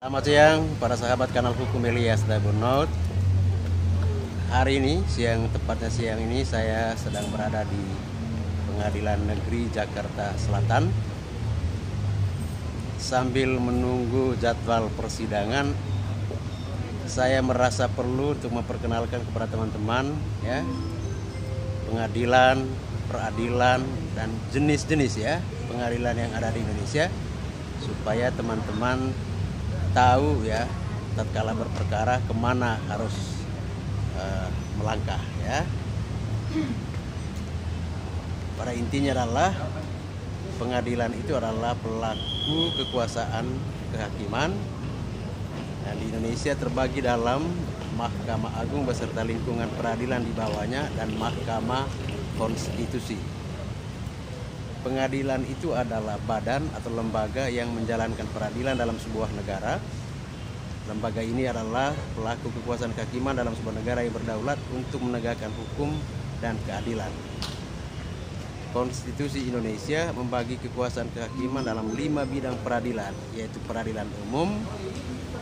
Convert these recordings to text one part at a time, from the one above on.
Selamat siang para sahabat kanal Hukum Elias Daibunut. Hari ini tepatnya siang ini saya sedang berada di Pengadilan Negeri Jakarta Selatan. Sambil menunggu jadwal persidangan, saya merasa perlu untuk memperkenalkan kepada teman-teman ya, pengadilan, peradilan dan jenis-jenis ya pengadilan yang ada di Indonesia, supaya teman-teman tahu ya tatkala berperkara kemana harus melangkah ya. Pada intinya adalah pengadilan itu adalah pelaku kekuasaan kehakiman. Nah, di Indonesia terbagi dalam Mahkamah Agung beserta lingkungan peradilan di bawahnya dan Mahkamah Konstitusi. Pengadilan itu adalah badan atau lembaga yang menjalankan peradilan dalam sebuah negara. Lembaga ini adalah pelaku kekuasaan kehakiman dalam sebuah negara yang berdaulat untuk menegakkan hukum dan keadilan. Konstitusi Indonesia membagi kekuasaan kehakiman dalam 5 bidang peradilan, yaitu peradilan umum,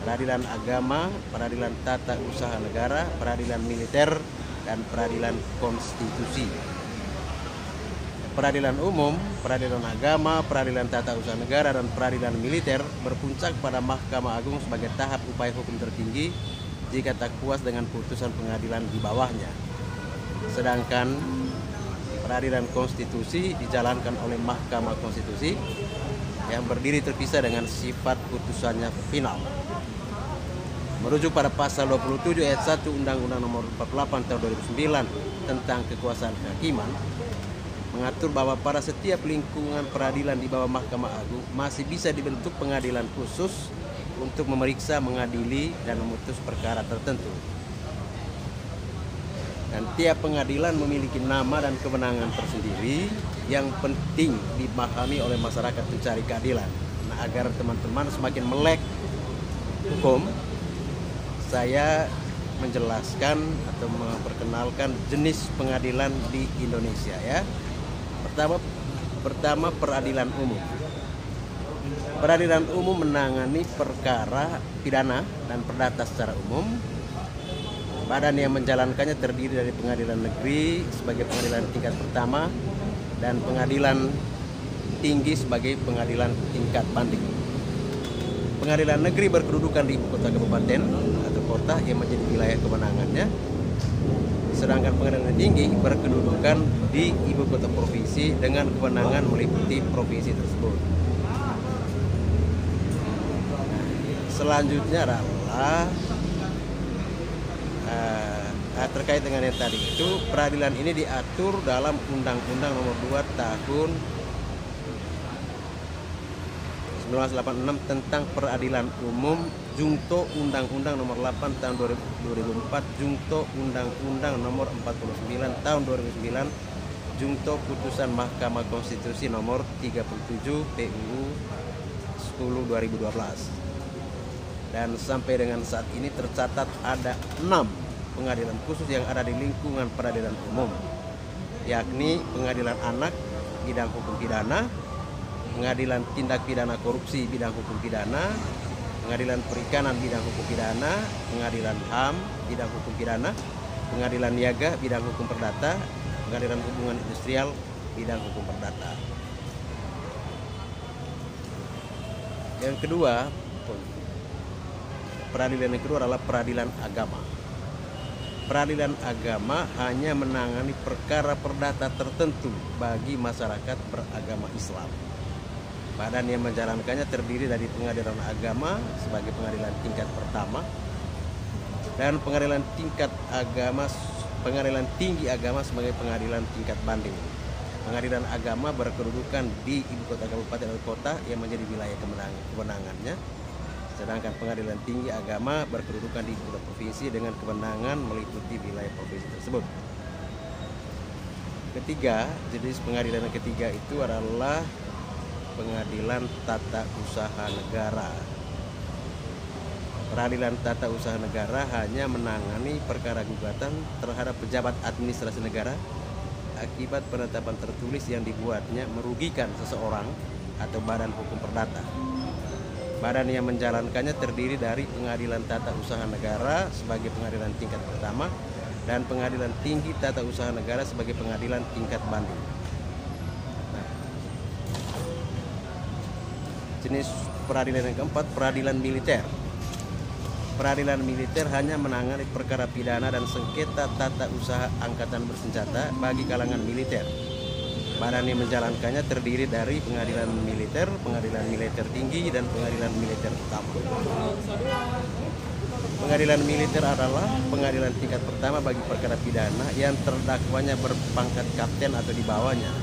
peradilan agama, peradilan tata usaha negara, peradilan militer, dan peradilan konstitusi. Peradilan umum, peradilan agama, peradilan tata usaha negara, dan peradilan militer berpuncak pada Mahkamah Agung sebagai tahap upaya hukum tertinggi jika tak puas dengan putusan pengadilan di bawahnya. Sedangkan peradilan konstitusi dijalankan oleh Mahkamah Konstitusi yang berdiri terpisah dengan sifat putusannya final. Merujuk pada pasal 27 ayat 1 Undang-Undang Nomor 48 Tahun 2009 tentang kekuasaan kehakiman, mengatur bahwa pada setiap lingkungan peradilan di bawah Mahkamah Agung masih bisa dibentuk pengadilan khusus untuk memeriksa, mengadili, dan memutus perkara tertentu. Dan tiap pengadilan memiliki nama dan kewenangan tersendiri yang penting dipahami oleh masyarakat pencari keadilan. Nah, agar teman-teman semakin melek hukum, saya menjelaskan atau memperkenalkan jenis pengadilan di Indonesia ya. Pertama peradilan umum. Peradilan umum menangani perkara pidana dan perdata secara umum. Badan yang menjalankannya terdiri dari pengadilan negeri sebagai pengadilan tingkat pertama dan pengadilan tinggi sebagai pengadilan tingkat banding. Pengadilan negeri berkedudukan di ibu kota kabupaten atau kota yang menjadi wilayah kewenangannya. Sedangkan pengadilan tinggi berkedudukan di ibu kota provinsi dengan kewenangan meliputi provinsi tersebut. Selanjutnya adalah terkait dengan yang tadi itu, peradilan ini diatur dalam Undang-Undang Nomor 2 Tahun 1986 tentang peradilan umum, Jungto Undang-Undang Nomor 8 Tahun 2004, Jungto Undang-Undang Nomor 49 Tahun 2009, Jungto Putusan Mahkamah Konstitusi Nomor 37 PUU 10 2012. Dan sampai dengan saat ini tercatat ada 6 pengadilan khusus yang ada di lingkungan peradilan umum, yakni Pengadilan Anak bidang hukum pidana, Pengadilan Tindak Pidana Korupsi bidang hukum pidana, Pengadilan Perikanan bidang hukum pidana, Pengadilan HAM bidang hukum pidana, Pengadilan Niaga bidang hukum perdata, Pengadilan Hubungan Industrial bidang hukum perdata. Yang kedua, peradilan yang kedua adalah peradilan agama. Peradilan agama hanya menangani perkara perdata tertentu bagi masyarakat beragama Islam. Badan yang menjalankannya terdiri dari pengadilan agama sebagai pengadilan tingkat pertama dan pengadilan tinggi agama sebagai pengadilan tingkat banding. Pengadilan agama berkedudukan di ibu kota kabupaten atau kota yang menjadi wilayah kewenangannya. Sedangkan pengadilan tinggi agama berkedudukan di ibu kota provinsi dengan kewenangan meliputi wilayah provinsi tersebut. Ketiga, jenis pengadilan yang ketiga itu adalah pengadilan tata usaha negara. Peradilan tata usaha negara hanya menangani perkara gugatan terhadap pejabat administrasi negara akibat penetapan tertulis yang dibuatnya merugikan seseorang atau badan hukum perdata. Badan yang menjalankannya terdiri dari Pengadilan Tata Usaha Negara sebagai pengadilan tingkat pertama dan Pengadilan Tinggi Tata Usaha Negara sebagai pengadilan tingkat banding. Nah, jenis peradilan yang keempat, peradilan militer. Peradilan militer hanya menangani perkara pidana dan sengketa tata usaha angkatan bersenjata bagi kalangan militer. Badan yang menjalankannya terdiri dari Pengadilan Militer, Pengadilan Militer Tinggi, dan Pengadilan Militer Utama. Pengadilan militer adalah pengadilan tingkat pertama bagi perkara pidana yang terdakwanya berpangkat kapten atau di bawahnya.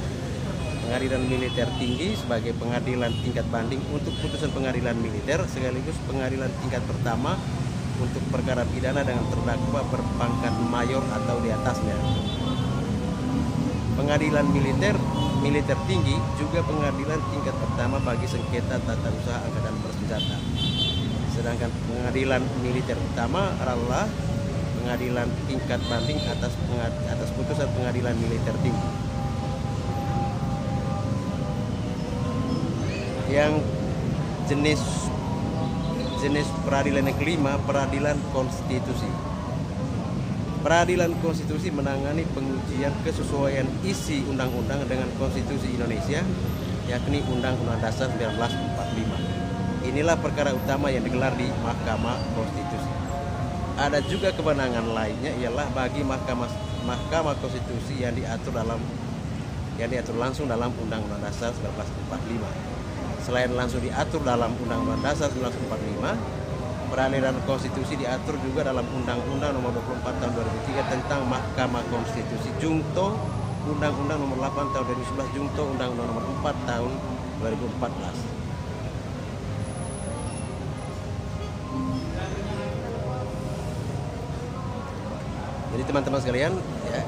Pengadilan Militer Tinggi sebagai pengadilan tingkat banding untuk putusan pengadilan militer sekaligus pengadilan tingkat pertama untuk perkara pidana dengan terdakwa berpangkat mayor atau di atasnya. Pengadilan militer tinggi juga pengadilan tingkat pertama bagi sengketa tata usaha angkatan bersenjata. Sedangkan pengadilan militer utama adalah pengadilan tingkat banding atas putusan pengadilan militer tinggi. Yang jenis peradilan yang kelima, peradilan konstitusi. Peradilan konstitusi menangani pengujian kesesuaian isi undang-undang dengan konstitusi Indonesia, yakni Undang-Undang Dasar 1945. Inilah perkara utama yang digelar di Mahkamah Konstitusi. Ada juga kewenangan lainnya, ialah bagi Mahkamah Konstitusi yang diatur langsung dalam Undang-Undang Dasar 1945. Selain langsung diatur dalam Undang-Undang Dasar 1945, peradilan konstitusi diatur juga dalam Undang-Undang Nomor 24 Tahun 2003 tentang Mahkamah Konstitusi, Jungto Undang-Undang Nomor 8 Tahun 2011, Jungto Undang-Undang Nomor 4 Tahun 2014. Jadi teman-teman sekalian, ya,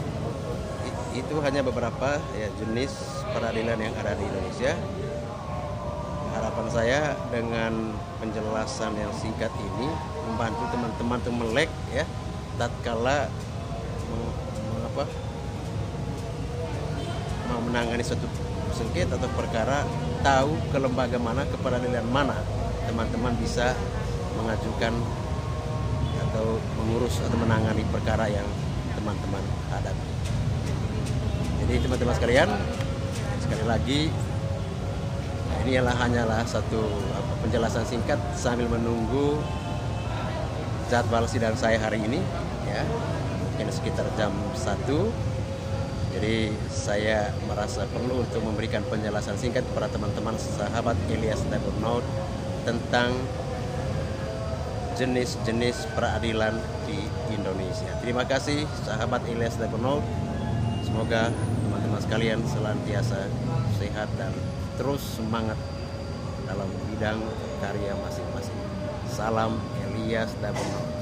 itu hanya beberapa ya jenis peradilan yang ada di Indonesia. Harapan saya dengan penjelasan yang singkat ini membantu teman-teman untuk melek ya tatkala mau menangani suatu sengketa atau perkara, tahu ke lembaga mana, ke peradilan mana teman-teman bisa mengajukan atau mengurus atau menangani perkara yang teman-teman hadapi. Jadi teman-teman sekalian, sekali lagi ini hanyalah satu penjelasan singkat sambil menunggu jadwal sidang saya hari ini ya, mungkin sekitar jam 1. Jadi saya merasa perlu untuk memberikan penjelasan singkat kepada teman-teman sahabat Ilyas Daburnaud tentang jenis-jenis peradilan di Indonesia. Terima kasih sahabat Ilyas Daburnaud. Semoga teman-teman sekalian senantiasa sehat dan terus semangat dalam bidang karya masing-masing. Salam Ilyas Daburnaud.